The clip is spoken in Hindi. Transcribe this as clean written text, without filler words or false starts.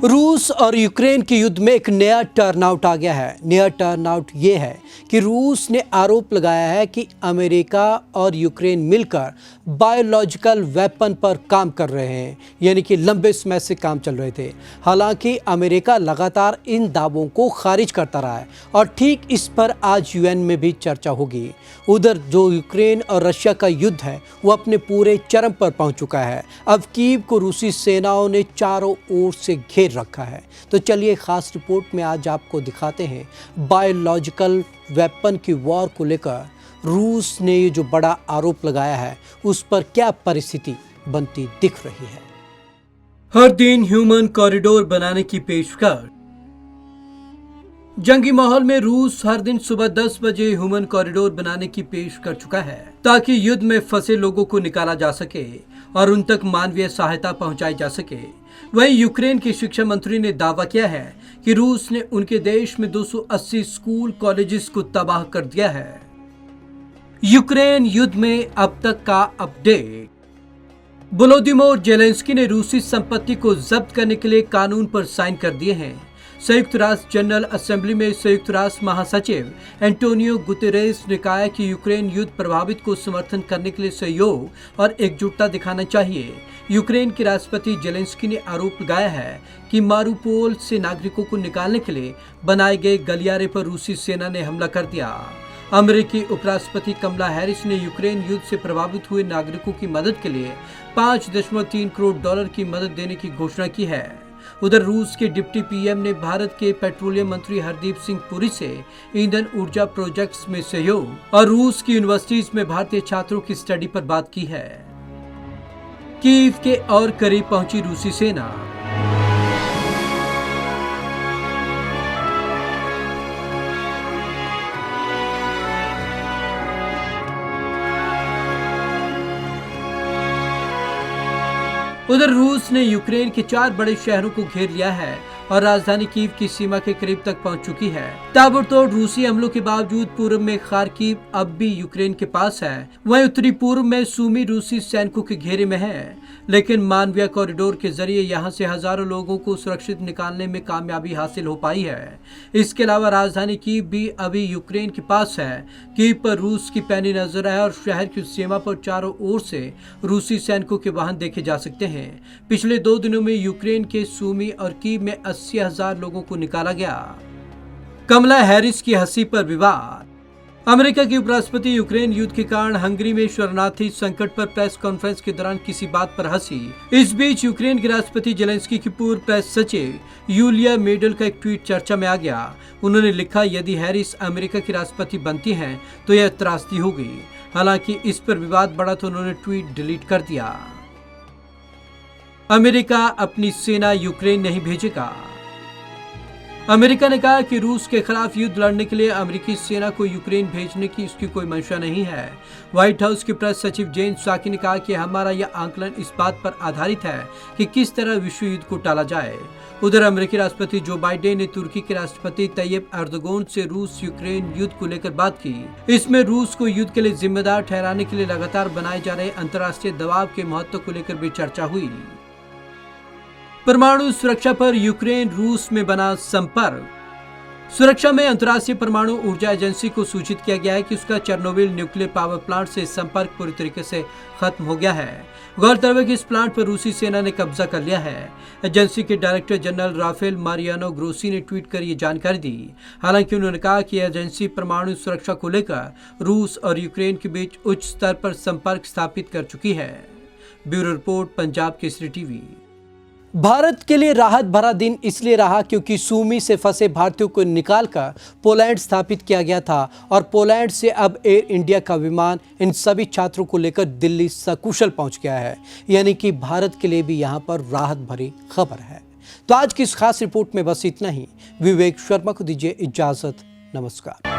रूस और यूक्रेन के युद्ध में एक नया टर्नआउट आ गया है। नया टर्नआउट ये है कि रूस ने आरोप लगाया है कि अमेरिका और यूक्रेन मिलकर बायोलॉजिकल वेपन पर काम कर रहे हैं, यानी कि लंबे समय से काम चल रहे थे। हालांकि अमेरिका लगातार इन दावों को खारिज करता रहा है और ठीक इस पर आज यूएन में भी चर्चा होगी। उधर जो यूक्रेन और रशिया का युद्ध है वो अपने पूरे चरम पर पहुंच चुका है। अब कीव को रूसी सेनाओं ने चारों ओर से घेर रखा है। तो चलिए खास रिपोर्ट में आज आपको दिखाते हैं बायोलॉजिकल वेपन की वॉर को लेकर रूस ने ये जो बड़ा आरोप लगाया है उस पर क्या परिस्थिति बनती दिख रही है। हर दिन ह्यूमन कॉरिडोर बनाने की पेशकश। जंगी माहौल में रूस हर दिन सुबह 10 बजे ह्यूमन कॉरिडोर बनाने की पेश कर चुका है ताकि युद्ध में फंसे लोगों को निकाला जा सके और उन तक मानवीय सहायता पहुंचाई जा सके। वहीं यूक्रेन के शिक्षा मंत्री ने दावा किया है कि रूस ने उनके देश में 280 स्कूल कॉलेजेस को तबाह कर दिया है। यूक्रेन युद्ध में अब तक का अपडेट। वोलोदिमीर ज़ेलेंस्की ने रूसी संपत्ति को जब्त करने के लिए कानून पर साइन कर दिए हैं। संयुक्त राष्ट्र जनरल असेंबली में संयुक्त राष्ट्र महासचिव एंटोनियो गुतेरेस ने कहा है कि यूक्रेन युद्ध प्रभावित को समर्थन करने के लिए सहयोग और एकजुटता दिखाना चाहिए। यूक्रेन के राष्ट्रपति ज़ेलेंस्की ने आरोप लगाया है कि मारिउपोल से नागरिकों को निकालने के लिए बनाए गए गलियारे पर रूसी सेना ने हमला कर दिया। अमेरिकी उपराष्ट्रपति कमला हैरिस ने यूक्रेन युद्ध से प्रभावित हुए नागरिकों की मदद के लिए 5.3 करोड़ डॉलर की मदद देने की घोषणा की है। उधर रूस के डिप्टी पीएम ने भारत के पेट्रोलियम मंत्री हरदीप सिंह पुरी से ईंधन ऊर्जा प्रोजेक्ट्स में सहयोग और रूस की यूनिवर्सिटीज में भारतीय छात्रों की स्टडी पर बात की है। कीव के और करीब पहुंची रूसी सेना। उधर रूस ने यूक्रेन के 4 बड़े शहरों को घेर लिया है और राजधानी कीव की सीमा के करीब तक पहुंच चुकी है। ताबड़तोड़ रूसी हमलों के बावजूद पूर्व में खार्किव अब भी यूक्रेन के पास है। वहीं उत्तरी पूर्व में सूमी रूसी सैनिकों के घेरे में है, लेकिन मानवीय कॉरिडोर के जरिए यहां से हजारों लोगों को सुरक्षित निकालने में कामयाबी हासिल हो पाई है। इसके अलावा राजधानी कीव भी अभी यूक्रेन के पास है। कीव पर रूस की पैनी नजर है और शहर की सीमा पर चारों ओर से रूसी सैनिकों के वाहन देखे जा सकते हैं। पिछले 2 दिनों में यूक्रेन के सूमी और कीव में 80,000 लोगों को निकाला गया। कमला हैरिस की हंसी पर विवाद। अमेरिका के उपराष्ट्रपति यूक्रेन युद्ध के कारण हंगरी में शरणार्थी संकट पर प्रेस कॉन्फ्रेंस के दौरान किसी बात पर हंसी। इस बीच यूक्रेन के राष्ट्रपति ज़ेलेंस्की की पूर्व प्रेस सचिव यूलिया मेडल का एक ट्वीट चर्चा में आ गया। उन्होंने लिखा, यदि हैरिस अमेरिका की राष्ट्रपति बनती हैं तो यह त्रासदी होगी। हालांकि इस पर विवाद बढ़ा तो उन्होंने ट्वीट डिलीट कर दिया। अमेरिका अपनी सेना यूक्रेन नहीं भेजेगा। अमेरिका ने कहा कि रूस के खिलाफ युद्ध लड़ने के लिए अमेरिकी सेना को यूक्रेन भेजने की उसकी कोई मंशा नहीं है। व्हाइट हाउस के प्रेस सचिव जेन साकी ने कहा कि हमारा यह आंकलन इस बात पर आधारित है कि किस तरह विश्व युद्ध को टाला जाए। उधर अमेरिकी राष्ट्रपति जो बाइडेन ने तुर्की के राष्ट्रपति तैयब एर्दोगन से रूस यूक्रेन युद्ध को लेकर बात की। इसमें रूस को युद्ध के लिए जिम्मेदार ठहराने के लिए लगातार बनाए जा रहे अंतर्राष्ट्रीय दबाव के महत्व को लेकर भी चर्चा हुई। परमाणु सुरक्षा पर यूक्रेन रूस में बना संपर्क। सुरक्षा में अंतर्राष्ट्रीय परमाणु ऊर्जा एजेंसी को सूचित किया गया है कि उसका चेर्नोबिल न्यूक्लियर पावर प्लांट से संपर्क पूरी तरीके से खत्म हो गया है। गौरतलब है कि इस प्लांट पर रूसी सेना ने कब्जा कर लिया है। एजेंसी के director general Rafael Mariano Grossi ने ट्वीट कर ये जानकारी दी। हालांकि उन्होंने कहा कि एजेंसी परमाणु सुरक्षा को लेकर रूस और यूक्रेन के बीच उच्च स्तर पर संपर्क स्थापित कर चुकी है। Bureau report, Punjab Kesari TV. Bharat के लिए राहत भरा दिन इसलिए रहा क्योंकि सूमी से फंसे भारतीयों को निकालकर पोलैंड स्थापित किया गया था और पोलैंड से अब एयर इंडिया का विमान इन सभी छात्रों को लेकर दिल्ली सकुशल पहुंच गया है। यानी कि भारत के लिए भी यहां पर राहत भरी खबर है। तो आज की इस खास रिपोर्ट में बस इतना ही। विवेक शर्मा को दीजिए इजाजत। नमस्कार।